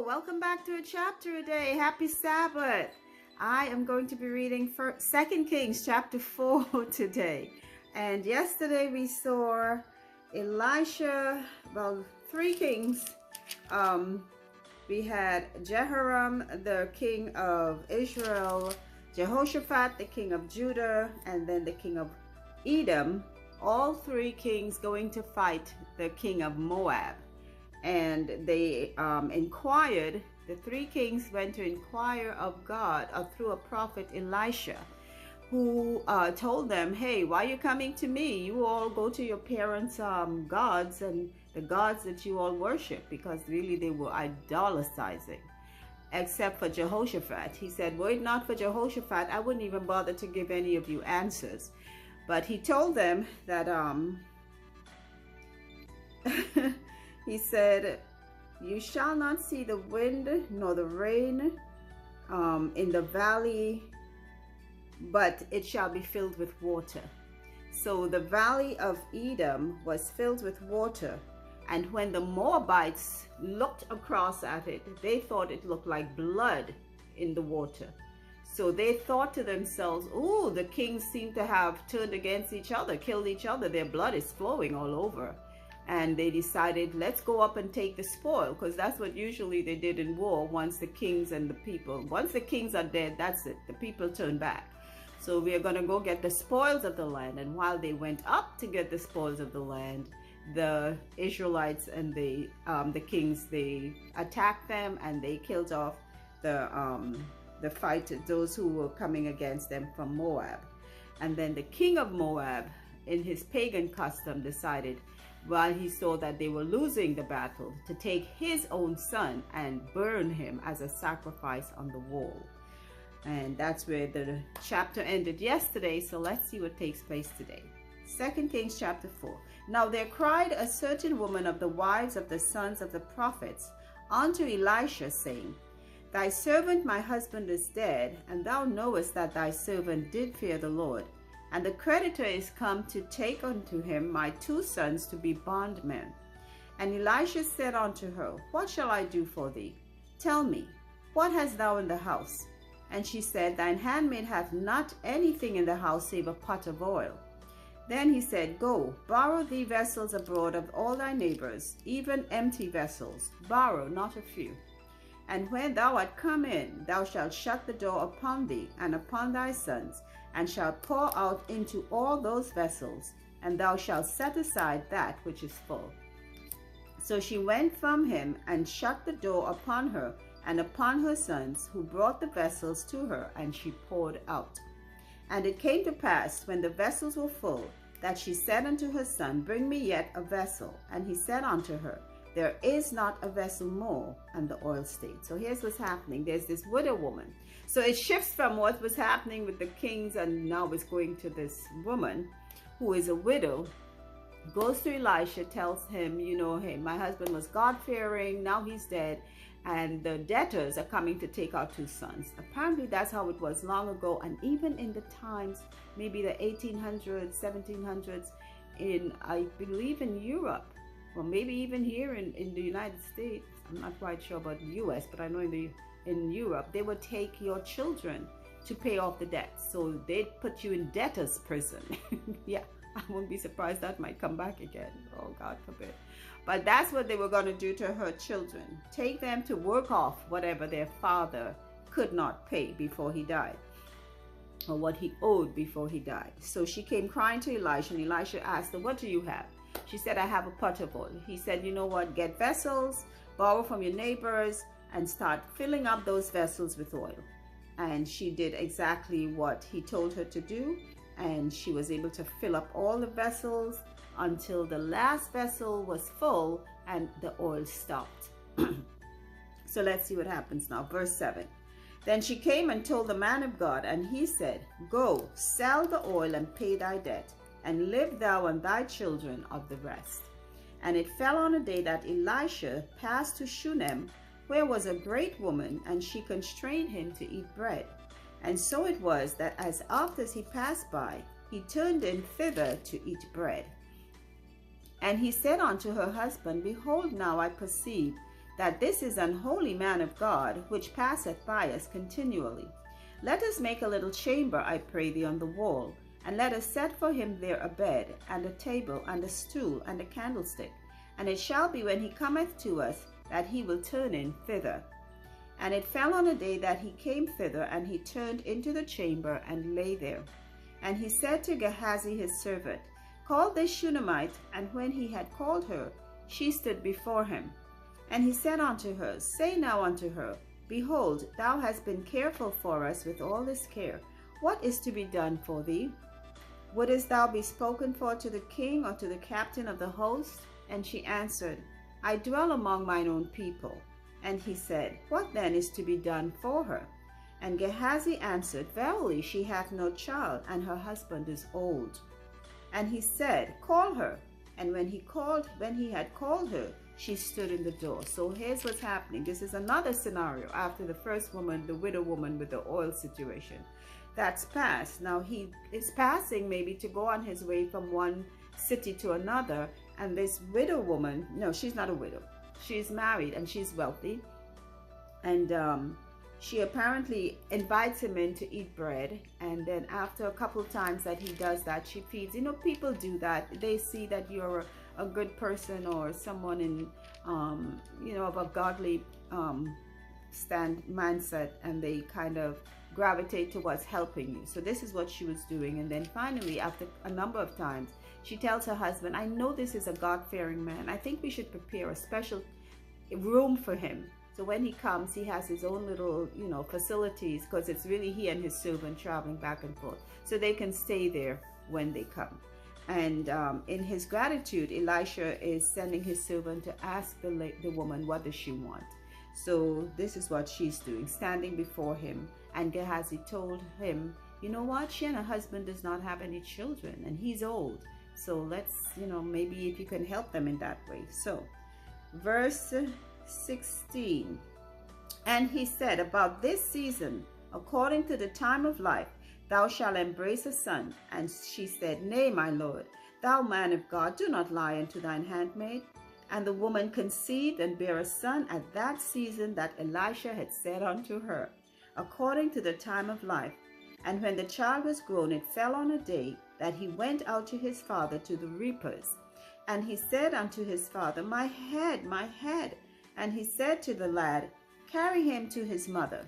welcome back to a chapter a day. Happy Sabbath. I am going to be reading 2 Kings chapter 4 today. And yesterday we saw Elisha, 3 kings. We had Jehoram, the king of Israel, Jehoshaphat, the king of Judah, and then the king of Edom. All 3 kings going to fight the king of Moab. And they inquired, the 3 kings went to inquire of God through a prophet Elisha, who told them, hey, why are you coming to me? You all go to your parents' gods and the gods that you all worship, because really they were idolatizing, except for Jehoshaphat. He said, were it not for Jehoshaphat, I wouldn't even bother to give any of you answers. But he told them that he said, you shall not see the wind nor the rain in the valley, but it shall be filled with water. So the valley of Edom was filled with water. And when the Moabites looked across at it, they thought it looked like blood in the water. So they thought to themselves, oh, the kings seem to have turned against each other, killed each other. Their blood is flowing all over. And they decided, let's go up and take the spoil, because that's what usually they did in war. Once the kings and the people, once the kings are dead, that's it. The people turn back. So we are going to go get the spoils of the land. And while they went up to get the spoils of the land, the Israelites and the kings, they attacked them and they killed off the fighters, those who were coming against them from Moab. And then the king of Moab, in his pagan custom, decided, while he saw that they were losing the battle, to take his own son and burn him as a sacrifice on the wall. And that's where the chapter ended yesterday. So let's see what takes place today. 2 Kings chapter 4. Now there cried a certain woman of the wives of the sons of the prophets unto Elisha, saying, thy servant my husband is dead, and thou knowest that thy servant did fear the Lord. And the creditor is come to take unto him my 2 sons to be bondmen. And Elisha said unto her, what shall I do for thee? Tell me, what hast thou in the house? And she said, thine handmaid hath not anything in the house save a pot of oil. Then he said, go, borrow thee vessels abroad of all thy neighbors, even empty vessels, borrow not a few. And when thou art come in, thou shalt shut the door upon thee and upon thy sons, and shalt pour out into all those vessels, and thou shalt set aside that which is full. So she went from him and shut the door upon her and upon her sons, who brought the vessels to her, and she poured out. And it came to pass, when the vessels were full, that she said unto her son, bring me yet a vessel. And he said unto her, there is not a vessel more. And the oil stayed. So here's what's happening. There's this widow woman. So it shifts from what was happening with the kings, and now it's going to this woman who is a widow, goes to Elisha, tells him, you know, hey, my husband was God-fearing, now he's dead, and the debtors are coming to take our 2 sons. Apparently that's how it was long ago, and even in the times, maybe the 1800s, 1700s, in, I believe in Europe, or maybe even here in the United States. I'm not quite sure about the US, but I know in Europe, they would take your children to pay off the debt. So they'd put you in debtor's prison. Yeah, I wouldn't be surprised that might come back again. Oh, God forbid. But that's what they were going to do to her children. Take them to work off whatever their father could not pay before he died, or what he owed before he died. So she came crying to Elisha, and Elisha asked her, what do you have? She said, I have a pot of oil. He said, you know what, get vessels, borrow from your neighbors, and start filling up those vessels with oil. And she did exactly what he told her to do, and she was able to fill up all the vessels until the last vessel was full and the oil stopped. So let's see what happens now. Verse 7. Then she came and told the man of God, and he said, go, sell the oil and pay thy debt, and live thou and thy children of the rest. And it fell on a day that Elisha passed to Shunem, where was a great woman, and she constrained him to eat bread. And so it was that as oft as he passed by, he turned in thither to eat bread. And he said unto her husband, behold, now I perceive that this is an holy man of God, which passeth by us continually. Let us make a little chamber, I pray thee, on the wall, and let us set for him there a bed, and a table, and a stool, and a candlestick. And it shall be, when he cometh to us, that he will turn in thither. And it fell on a day that he came thither, and he turned into the chamber, and lay there. And he said to Gehazi his servant, Call this Shunammite. And when he had called her, she stood before him. And he said unto her, Say now unto her, Behold, thou hast been careful for us with all this care. What is to be done for thee? Wouldest thou be spoken for to the king, or to the captain of the host? And she answered, I dwell among mine own people. And he said, What then is to be done for her? And Gehazi answered, Verily, she hath no child, and her husband is old. And he said, Call her. And when he had called her, she stood in the door. So here's what's happening. This is another scenario after the first woman, the widow woman with the oil situation. That's past. Now he is passing maybe to go on his way from one city to another. And this widow woman, no, she's not a widow. She's married and she's wealthy. And she apparently invites him in to eat bread. And then after a couple of times that he does that, she feeds. You know, people do that. They see that you're a good person or someone in, you know, of a godly mindset, and they kind of gravitate towards helping you. So this is what she was doing. And then finally, after a number of times, she tells her husband, I know this is a God-fearing man. I think we should prepare a special room for him. So when he comes, he has his own little, you know, facilities, because it's really he and his servant traveling back and forth. So they can stay there when they come. And in his gratitude, Elisha is sending his servant to ask the woman, what does she want? So this is what she's doing, standing before him. And Gehazi told him, you know what? She and her husband does not have any children, and he's old. So let's, you know, maybe if you can help them in that way. So verse 16. And he said, about this season, according to the time of life, thou shalt embrace a son. And she said, Nay, my lord, thou man of God, do not lie unto thine handmaid. And the woman conceived and bare a son at that season that Elisha had said unto her, according to the time of life. And when the child was grown, it fell on a day that he went out to his father to the reapers. And he said unto his father, my head, my head. And he said to the lad, carry him to his mother.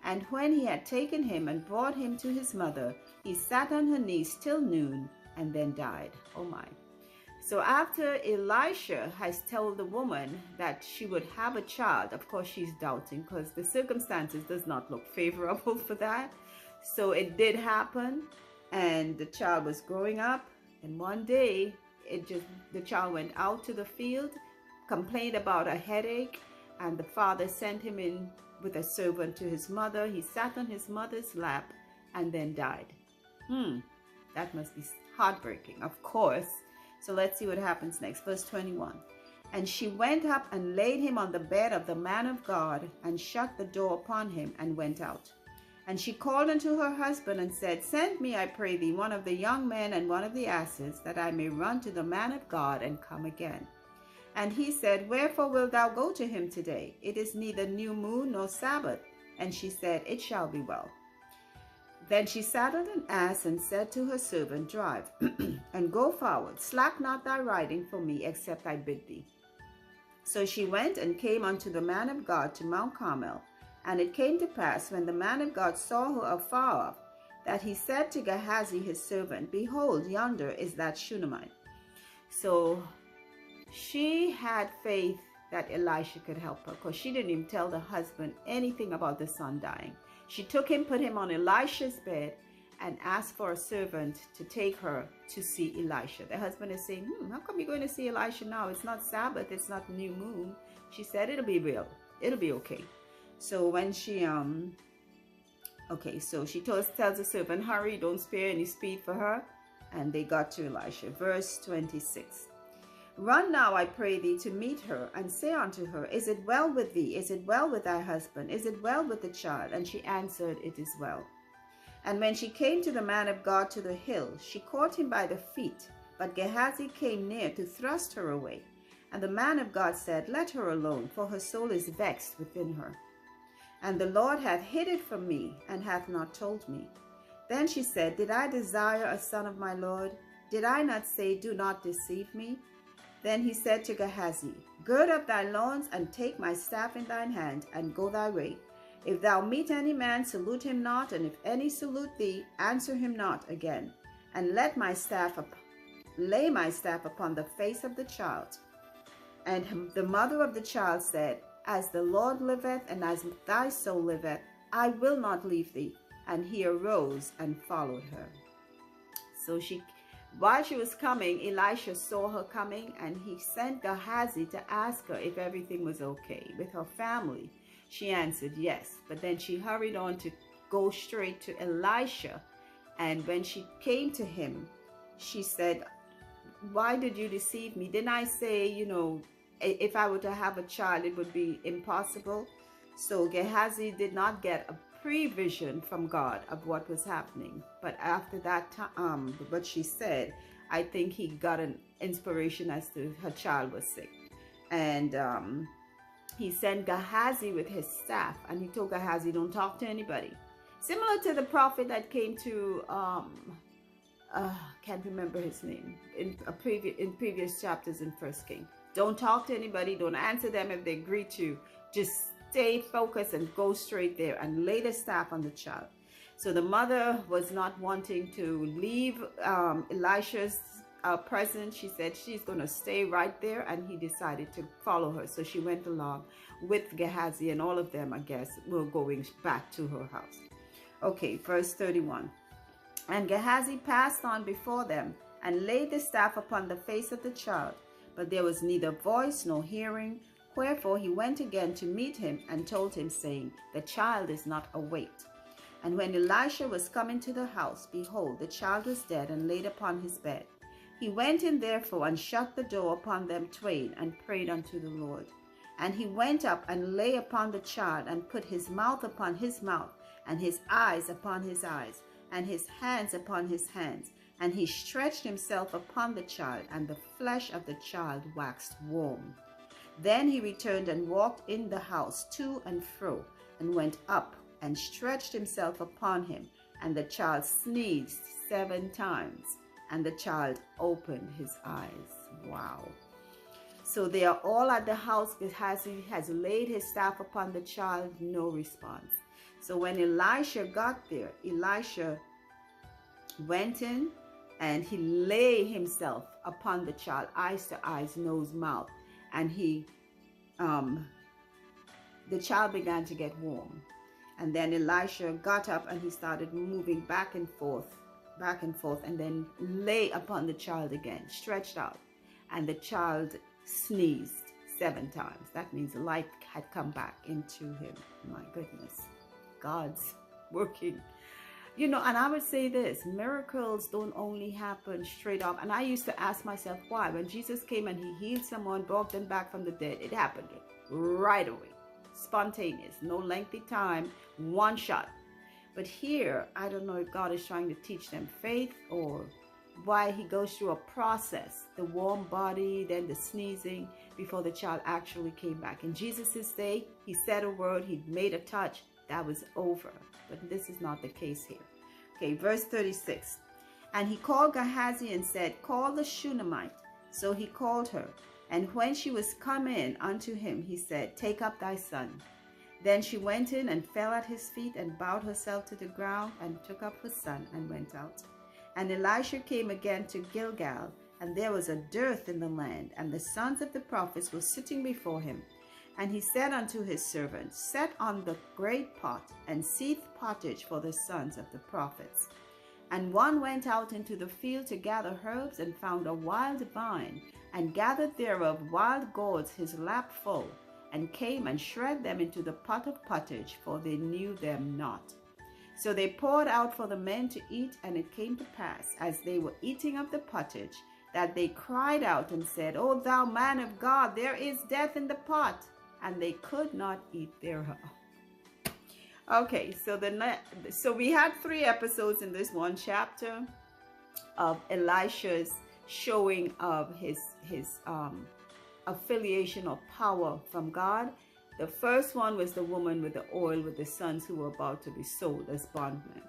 And when he had taken him and brought him to his mother, he sat on her knees till noon, and then died. Oh my. So after Elisha has told the woman that she would have a child, of course she's doubting because the circumstances does not look favorable for that. So it did happen, and the child was growing up, and one day the child went out to the field, complained about a headache, and the father sent him in with a servant to his mother. He sat on his mother's lap and then died. That must be heartbreaking, of course. So let's see what happens next. Verse 21. And she went up and laid him on the bed of the man of God, and shut the door upon him, and went out. And she called unto her husband and said, Send me, I pray thee, one of the young men and one of the asses, that I may run to the man of God and come again. And he said, Wherefore wilt thou go to him today? It is neither new moon nor Sabbath. And she said, It shall be well. Then she saddled an ass and said to her servant, Drive, and go forward. Slack not thy riding for me, except I bid thee. So she went and came unto the man of God to Mount Carmel. And it came to pass, when the man of God saw her afar off, that he said to Gehazi his servant, Behold, yonder is that Shunammite. So she had faith that Elisha could help her, because she didn't even tell the husband anything about the son dying. She took him, put him on Elisha's bed, and asked for a servant to take her to see Elisha. The husband is saying, how come you're going to see Elisha now? It's not Sabbath, it's not new moon. She said, it'll be real. It'll be okay. So when she, so she tells the servant, hurry, don't spare any speed for her. And they got to Elisha. Verse 26. Run now, I pray thee, to meet her, and say unto her, Is it well with thee? Is it well with thy husband? Is it well with the child? And she answered, It is well. And when she came to the man of God to the hill, she caught him by the feet. But Gehazi came near to thrust her away. And the man of God said, Let her alone, for her soul is vexed within her. And the Lord hath hid it from me, and hath not told me. Then she said, Did I desire a son of my Lord? Did I not say, Do not deceive me? Then he said to Gehazi, Gird up thy loins, and take my staff in thine hand, and go thy way. If thou meet any man, salute him not, and if any salute thee, answer him not again. And lay my staff upon the face of the child. And the mother of the child said, As the Lord liveth, and as thy soul liveth, I will not leave thee. And he arose and followed her. So while she was coming, Elisha saw her coming, and he sent Gehazi to ask her if everything was okay with her family. She answered yes, but then she hurried on to go straight to Elisha. And when she came to him, she said, Why did you deceive me? Didn't I say, if I were to have a child, it would be impossible? So Gehazi did not get a prevision from God of what was happening. But after that time, what she said, I think he got an inspiration as to her child was sick. And he sent Gehazi with his staff, and he told Gehazi, don't talk to anybody. Similar to the prophet that came to, can't remember his name, in previous chapters in 1 King. Don't talk to anybody. Don't answer them if they agree to. Just stay focused and go straight there and lay the staff on the child. So the mother was not wanting to leave Elisha's presence. She said she's going to stay right there, and he decided to follow her. So she went along with Gehazi, and all of them, I guess, were going back to her house. Okay, verse 31. And Gehazi passed on before them and laid the staff upon the face of the child. But there was neither voice nor hearing. Wherefore he went again to meet him and told him, saying, The child is not awake. And when Elisha was come into the house, behold, the child was dead and laid upon his bed. He went in therefore and shut the door upon them twain and prayed unto the Lord. And he went up and lay upon the child and put his mouth upon his mouth and his eyes upon his eyes and his hands upon his hands. And he stretched himself upon the child, and the flesh of the child waxed warm. Then he returned and walked in the house to and fro, and went up and stretched himself upon him. And the child sneezed 7 times, and the child opened his eyes. Wow. So they are all at the house. Gehazi has laid his staff upon the child, no response. So when Elisha got there, Elisha went in, and he lay himself upon the child, eyes to eyes, nose, mouth. And the child began to get warm. And then Elisha got up and he started moving back and forth, and then lay upon the child again, stretched out. And the child sneezed 7 times. That means the life had come back into him. My goodness, God's working. And I would say this, miracles don't only happen straight up. And I used to ask myself why. When Jesus came and he healed someone, brought them back from the dead, it happened right away. Spontaneous, no lengthy time, one shot. But here, I don't know if God is trying to teach them faith or why he goes through a process. The warm body, then the sneezing, before the child actually came back. In Jesus' day, he said a word, he made a touch, that was over. But this is not the case here. Okay, verse 36. And he called Gehazi and said, Call the Shunammite. So he called her. And when she was come in unto him, he said, Take up thy son. Then she went in and fell at his feet and bowed herself to the ground and took up her son and went out. And Elisha came again to Gilgal, and there was a dearth in the land, and the sons of the prophets were sitting before him. And he said unto his servants, Set on the great pot, and seethe pottage for the sons of the prophets. And one went out into the field to gather herbs, and found a wild vine, and gathered thereof wild gourds his lap full, and came and shred them into the pot of pottage, for they knew them not. So they poured out for the men to eat, and it came to pass, as they were eating of the pottage, that they cried out and said, O thou man of God, there is death in the pot. And they could not eat thereof. Okay, so we had 3 episodes in this one chapter of Elisha's showing of his affiliation or power from God. The first one was the woman with the oil with the sons who were about to be sold as bondmen.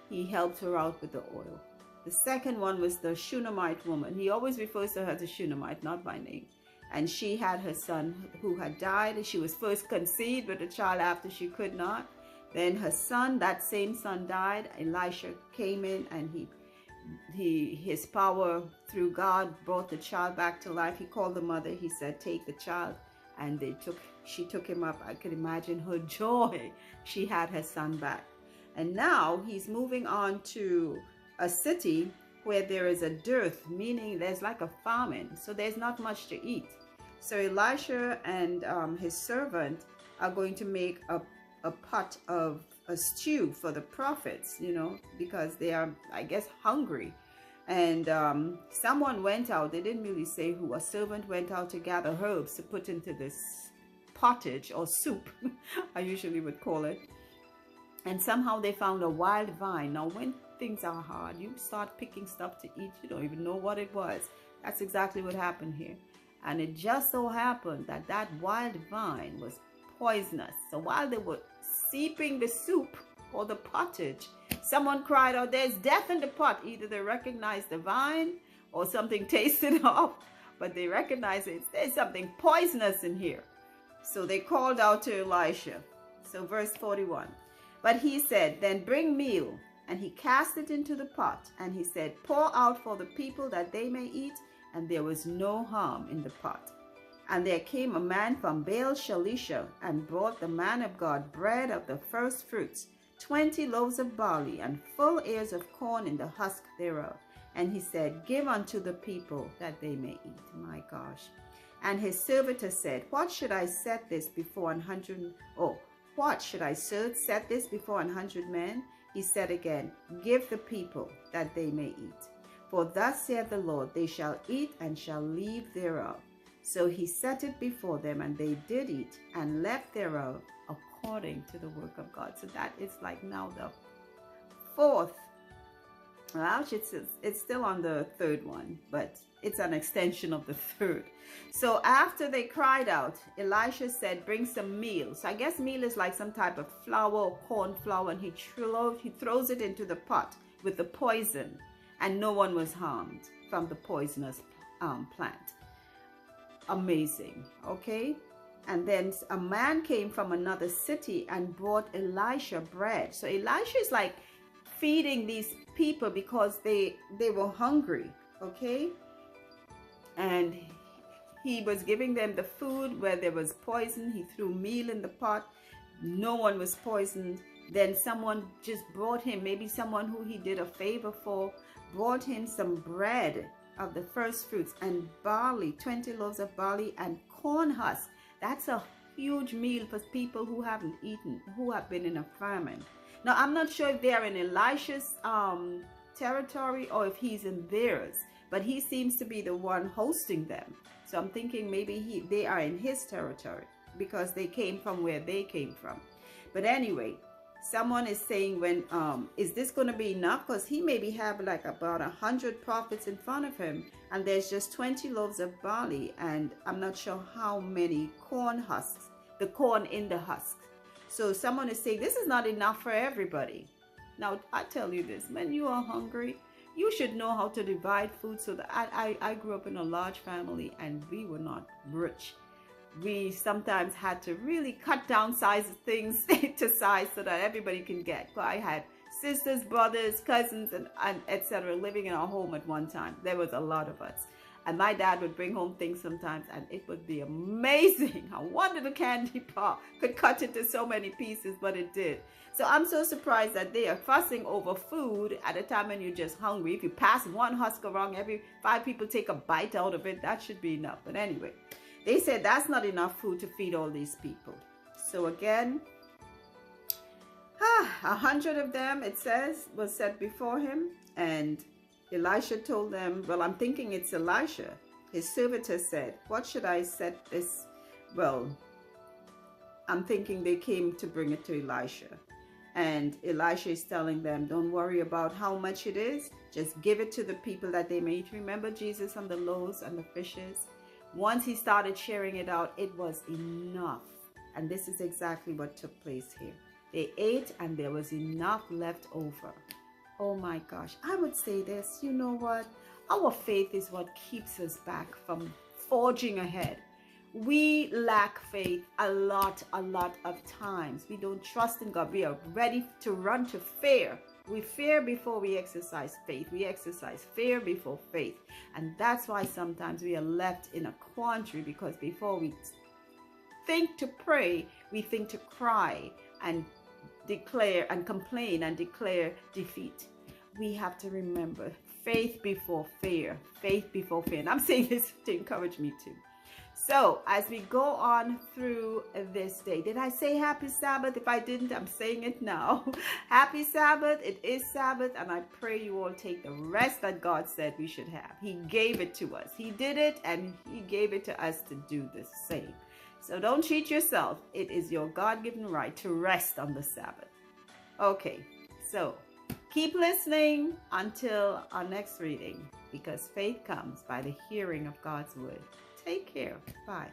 He helped her out with the oil. The second one was the Shunammite woman. He always refers to her as a Shunammite, not by name. And she had her son who had died. She was first conceived with a child after she could not. Then her son, that same son, died. Elisha came in, and his power through God brought the child back to life. He called the mother. He said, "Take the child." And she took him up. I could imagine her joy. She had her son back. And now he's moving on to a city where there is a dearth, meaning there's like a famine. So there's not much to eat. So Elisha and his servant are going to make a pot of a stew for the prophets, because they are, I guess, hungry. And someone went out, they didn't really say who, a servant went out to gather herbs to put into this pottage or soup, I usually would call it. And somehow they found a wild vine. Now, when things are hard, you start picking stuff to eat, you don't even know what it was. That's exactly what happened here. And it just so happened that that wild vine was poisonous. So while they were steeping the soup or the pottage, someone cried out, "There's death in the pot." Either they recognized the vine or something tasted off, but they recognized there's something poisonous in here. So they called out to Elisha. So verse 41. But he said, "Then bring meal." And he cast it into the pot. And he said, "Pour out for the people that they may eat." And there was no harm in the pot. And there came a man from Baal Shalisha, and brought the man of God bread of the first fruits, 20 loaves of barley, and full ears of corn in the husk thereof. And he said, "Give unto the people that they may eat." My gosh. And his servitor said, "What should I set this before 100? What should I set this before 100 men?" He said again, "Give the people that they may eat. For thus saith the Lord, they shall eat and shall leave thereof." So he set it before them, and they did eat and left thereof according to the work of God. So that is like now the fourth. Well, actually, it's still on the third one, but it's an extension of the third. So after they cried out, Elisha said, "Bring some meal." So I guess meal is like some type of flour or corn flour, and he throws it into the pot with the poison, and no one was harmed from the poisonous plant. Amazing. Okay. And then a man came from another city and brought Elisha bread. So Elisha is like feeding these people because they were hungry. Okay. And he was giving them the food where there was poison. He threw meal in the pot. No one was poisoned. Then someone just brought him, maybe someone who he did a favor for, brought him some bread of the first fruits and barley, 20 loaves of barley and corn husk. That's a huge meal for people who haven't eaten, who have been in a famine. Now, I'm not sure if they're in Elisha's territory or if he's in theirs, but he seems to be the one hosting them. So I'm thinking maybe they are in his territory because they came from where they came from. But anyway, someone is saying, is this going to be enough? Because he maybe have like about 100 prophets in front of him, and there's just 20 loaves of barley, and I'm not sure how many corn husks, the corn in the husk. So someone is saying this is not enough for everybody. Now, I tell you this, when you are hungry, you should know how to divide food. So that I grew up in a large family, and we were not rich. We sometimes had to really cut down things to size so that everybody can get. So I had sisters, brothers, cousins, and etc. living in our home at one time. There was a lot of us. And my dad would bring home things sometimes, and it would be amazing how one little candy bar could cut into so many pieces, but it did. So I'm so surprised that they are fussing over food at a time when you're just hungry. If you pass one husk around, every 5 people take a bite out of it, that should be enough. But anyway, they said that's not enough food to feed all these people. So again, 100 of them, it says, was set before him. And Elisha told them, well, I'm thinking it's Elisha. His servitor said, "What should I set this?" Well, I'm thinking they came to bring it to Elisha. And Elisha is telling them, don't worry about how much it is. Just give it to the people that they may eat. Remember Jesus and the loaves and the fishes? Once he started sharing it out, it was enough. And this is exactly what took place here. They ate and there was enough left over. Oh my gosh. I would say this, you know what? Our faith is what keeps us back from forging ahead. We lack faith a lot of times. We don't trust in God. We are ready to run to fear. We fear before we exercise faith. We exercise fear before faith. And that's why sometimes we are left in a quandary, because before we think to pray, we think to cry and declare and complain and declare defeat. We have to remember faith before fear. Faith before fear. And I'm saying this to encourage me too. So as we go on through this day, did I say happy Sabbath? If I didn't, I'm saying it now. Happy Sabbath. It is Sabbath, and I pray you all take the rest that God said we should have. He gave it to us. He did it, and he gave it to us to do the same. So don't cheat yourself. It is your God-given right to rest on the Sabbath. Okay, so keep listening until our next reading, because faith comes by the hearing of God's word. Take care. Bye.